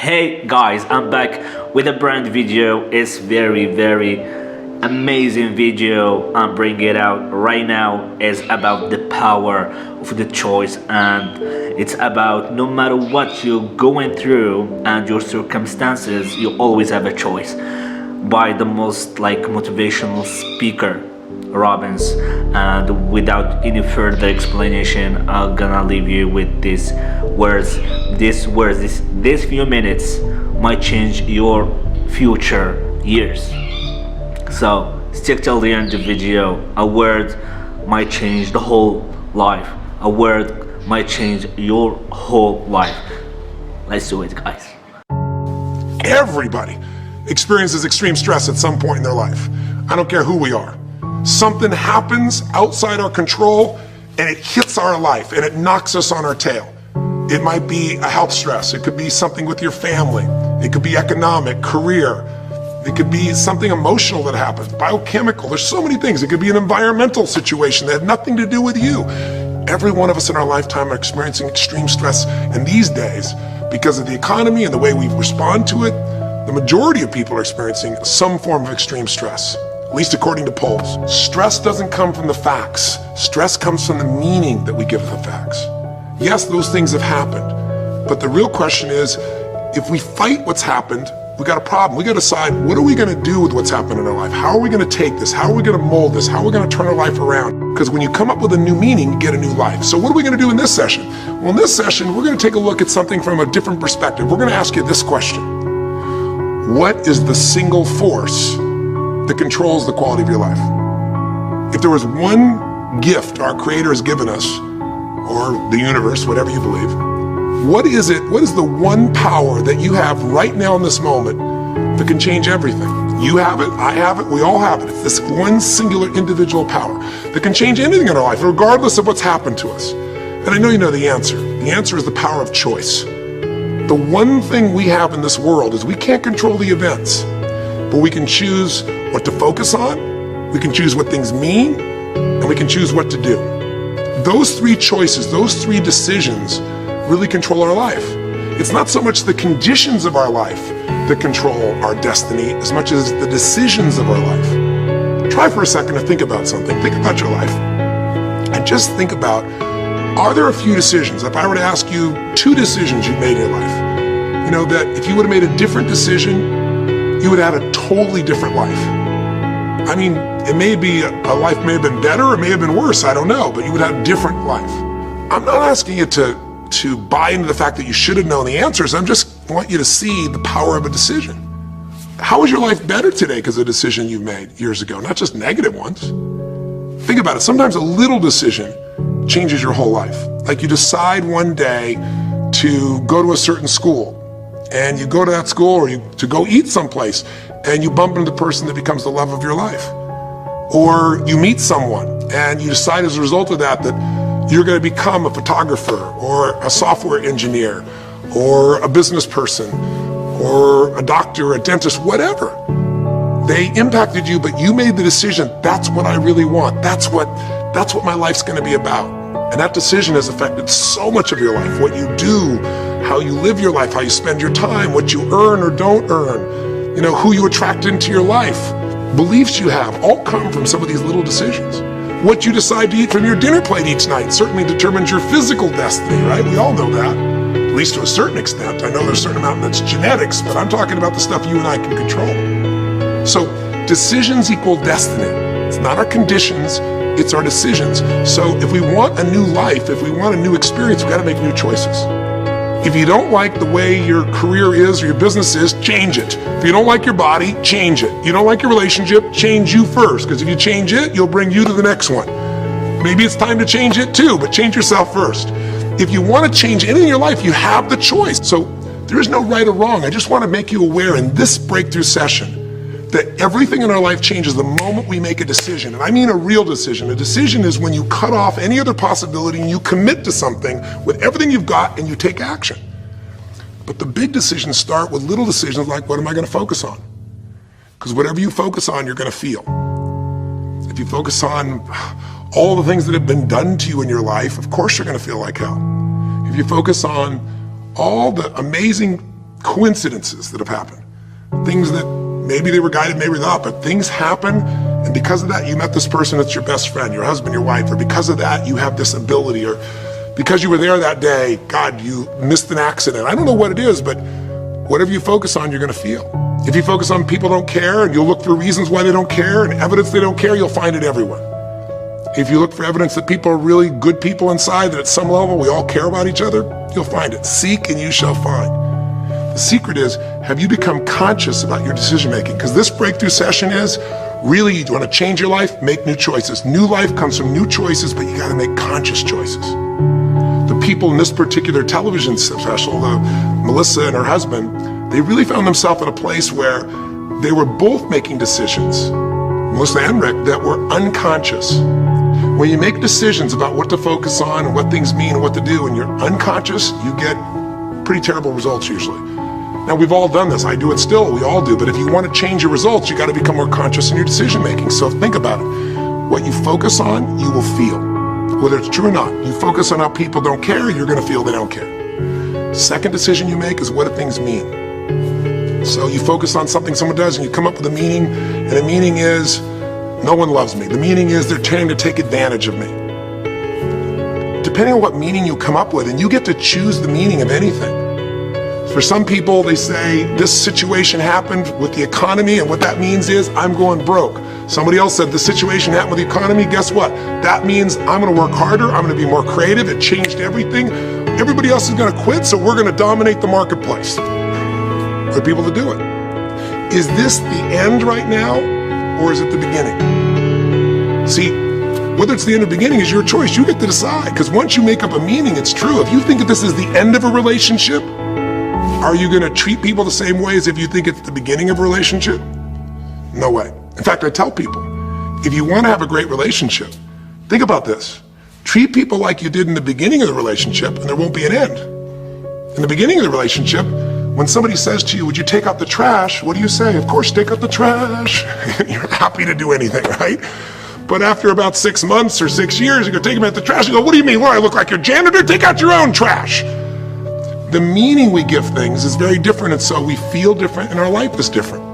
Hey guys, I'm back with a brand video. It's very amazing video I'm bringing it out right now. Is about the power of the choice, and it's about no matter what you're going through and your circumstances, you always have a choice. By the most motivational speaker Robbins. And without any further explanation, I'm gonna leave you with these words. These few minutes might change your future years. So stick till the end of the video. A word might change the whole life. A word might change your whole life. Let's do it, guys. Everybody experiences extreme stress at some point in their life. I don't care who we are. Something happens outside our control and it hits our life and it knocks us on our tail. It might be a health stress. It could be something with your family. It could be economic, career. It could be something emotional that happens, biochemical. There's so many things. It could be an environmental situation that had nothing to do with you. Every one of us in our lifetime are experiencing extreme stress. And these days, because of the economy and the way we respond to it, the majority of people are experiencing some form of extreme stress, at least according to polls. Stress doesn't come from the facts. Stress comes from the meaning that we give the facts. Yes, those things have happened, but the real question is, if we fight what's happened, we got a problem. We got to decide, what are we going to do with what's happened in our life? How are we going to take this? How are we going to mold this? How are we going to turn our life around? Because when you come up with a new meaning, you get a new life. So what are we going to do in this session? Well, in this session, we're going to take a look at something from a different perspective. We're going to ask you this question. What is the single force that controls the quality of your life? If there was one gift our Creator has given us, or the universe, whatever you believe, what is it? What is the one power that you have right now in this moment that can change everything? You have it, I have it, we all have it. It's this one singular individual power that can change anything in our life, regardless of what's happened to us. And I know you know the answer. The answer is the power of choice. The one thing we have in this world is we can't control the events, but we can choose what to focus on, we can choose what things mean, and we can choose what to do. Those three choices, those three decisions really control our life. It's not so much the conditions of our life that control our destiny as much as the decisions of our life. Try for a second to think about something. Think about your life. And just think about, are there a few decisions? If I were to ask you 2 decisions you've made in your life, you know that if you would have made a different decision, you would have had a totally different life. I mean, it may be a life may have been better or may have been worse, I don't know, but you would have a different life. I'm not asking you to buy into the fact that you should have known the answers. I just want you to see the power of a decision. How is your life better today because of a decision you made years ago, not just negative ones? Think about it. Sometimes a little decision changes your whole life. Like you decide one day to go to a certain school, and you go to that school, or to go eat someplace, and you bump into the person that becomes the love of your life. Or you meet someone, and you decide as a result of that you're going to become a photographer, or a software engineer, or a business person, or a doctor, a dentist, whatever. They impacted you, but you made the decision, that's what I really want. That's what my life's going to be about. And that decision has affected so much of your life. What you do, how you live your life, how you spend your time, what you earn or don't earn, you know, who you attract into your life, beliefs you have, all come from some of these little decisions. What you decide to eat from your dinner plate each night certainly determines your physical destiny, right? We all know that, at least to a certain extent. I know there's a certain amount that's genetics, but I'm talking about the stuff you and I can control. So decisions equal destiny. It's not our conditions, it's our decisions. So if we want a new life, if we want a new experience, we've got to make new choices. If you don't like the way your career is or your business is, change it. If you don't like your body, change it. You don't like your relationship, change you first, because if you change it, you'll bring you to the next one. Maybe it's time to change it too, but change yourself first. If you want to change anything in your life, you have the choice. So there is no right or wrong. I just want to make you aware in this breakthrough session that everything in our life changes the moment we make a decision. And I mean a real decision. A decision is when you cut off any other possibility and you commit to something with everything you've got and you take action. But the big decisions start with little decisions like, what am I going to focus on? Because whatever you focus on, you're going to feel. If you focus on all the things that have been done to you in your life, of course you're going to feel like hell. If you focus on all the amazing coincidences that have happened, things that maybe they were guided, maybe not, but things happen, and because of that, you met this person that's your best friend, your husband, your wife, or because of that, you have this ability, or because you were there that day, God, you missed an accident. I don't know what it is, but whatever you focus on, you're gonna feel. If you focus on people don't care, and you'll look for reasons why they don't care, and evidence they don't care, you'll find it everywhere. If you look for evidence that people are really good people inside, that at some level we all care about each other, you'll find it. Seek and you shall find. The secret is, have you become conscious about your decision making? Because this breakthrough session is, really, you want to change your life, make new choices. New life comes from new choices, but you got to make conscious choices. The people in this particular television special, Melissa and her husband, they really found themselves in a place where they were both making decisions, Melissa and Rick, that were unconscious. When you make decisions about what to focus on and what things mean and what to do, and you're unconscious, you get pretty terrible results usually. Now, we've all done this. I do it still. We all do. But if you want to change your results, you got to become more conscious in your decision making. So think about it. What you focus on, you will feel. Whether it's true or not. You focus on how people don't care, you're going to feel they don't care. Second decision you make is what do things mean. So you focus on something someone does and you come up with a meaning, and the meaning is, no one loves me. The meaning is they're trying to take advantage of me. Depending on what meaning you come up with, and you get to choose the meaning of anything. For some people, they say, this situation happened with the economy, and what that means is, I'm going broke. Somebody else said, the situation happened with the economy, guess what? That means I'm gonna work harder, I'm gonna be more creative, it changed everything. Everybody else is gonna quit, so we're gonna dominate the marketplace. For people to do it. Is this the end right now, or is it the beginning? See, whether it's the end or beginning is your choice. You get to decide, because once you make up a meaning, it's true. If you think that this is the end of a relationship, are you gonna treat people the same way as if you think it's the beginning of a relationship? No way. In fact, I tell people, if you wanna have a great relationship, think about this. Treat people like you did in the beginning of the relationship, and there won't be an end. In the beginning of the relationship, when somebody says to you, would you take out the trash? What do you say? Of course, take out the trash. You're happy to do anything, right? But after about 6 months or 6 years, you go take them out the trash. You go, what do you mean? What, I look like your janitor? Take out your own trash. The meaning we give things is very different, and so we feel different, and our life is different.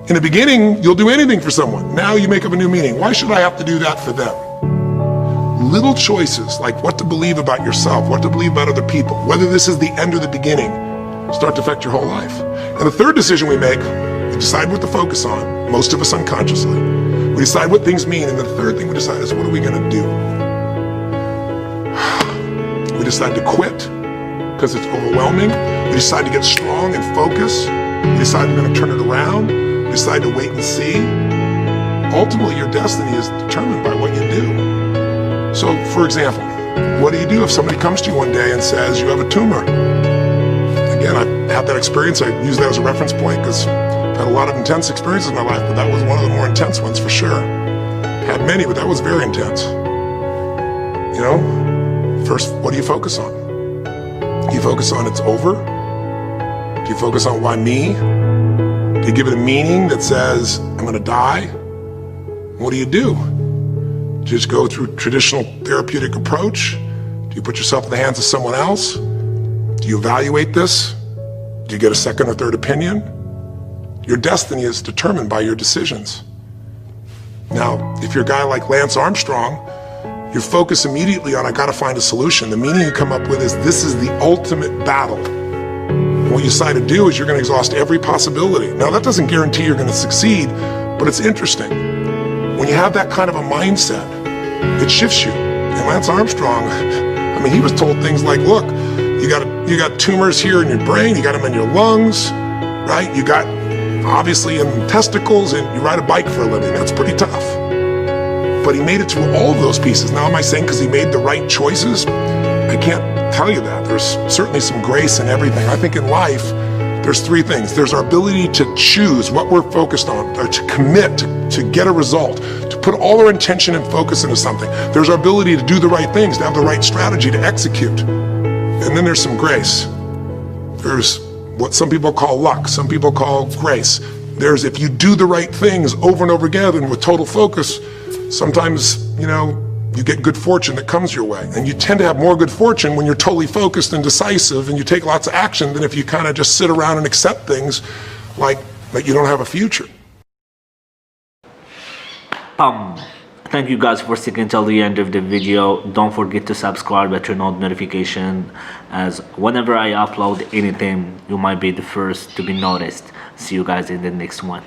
In the beginning, you'll do anything for someone. Now you make up a new meaning. Why should I have to do that for them? Little choices, like what to believe about yourself, what to believe about other people, whether this is the end or the beginning, start to affect your whole life. And the third decision we make, we decide what to focus on, most of us unconsciously. We decide what things mean, and the third thing we decide is, what are we gonna do? We decide to quit because it's overwhelming. We decide to get strong and focus. We decide we're gonna turn it around. We decide to wait and see. Ultimately, your destiny is determined by what you do. So, for example, what do you do if somebody comes to you one day and says, you have a tumor? Again, I've had that experience. I use that as a reference point because I've had a lot of intense experiences in my life, but that was one of the more intense ones for sure. Had many, but that was very intense. You know, first, what do you focus on? Do you focus on it's over? Do you focus on why me? Do you give it a meaning that says, I'm gonna die? What do? Do you just go through traditional therapeutic approach? Do you put yourself in the hands of someone else? Do you evaluate this? Do you get a second or third opinion? Your destiny is determined by your decisions. Now, if you're a guy like Lance Armstrong, you focus immediately on, I gotta find a solution. The meaning you come up with is, this is the ultimate battle. And what you decide to do is you're gonna exhaust every possibility. Now, that doesn't guarantee you're gonna succeed, but it's interesting. When you have that kind of a mindset, it shifts you. And Lance Armstrong, I mean, he was told things like, look, you got tumors here in your brain, you got them in your lungs, right? You got, obviously, in testicles, and you ride a bike for a living. That's pretty tough. But he made it through all of those pieces. Now, am I saying because he made the right choices? I can't tell you that. There's certainly some grace in everything. I think in life, there's three things. There's our ability to choose what we're focused on, or to commit, to get a result, to put all our intention and focus into something. There's our ability to do the right things, to have the right strategy to execute. And then there's some grace. There's what some people call luck, some people call grace. There's, if you do the right things over and over again and with total focus, sometimes, you know, You get good fortune that comes your way. And you tend to have more good fortune when you're totally focused and decisive and you take lots of action than if you kind of just sit around and accept things like that you don't have a future. Thank you guys for sticking till the end of the video. Don't forget to subscribe and turn on notification, as whenever I upload anything, you might be the first to be noticed. See you guys in the next one.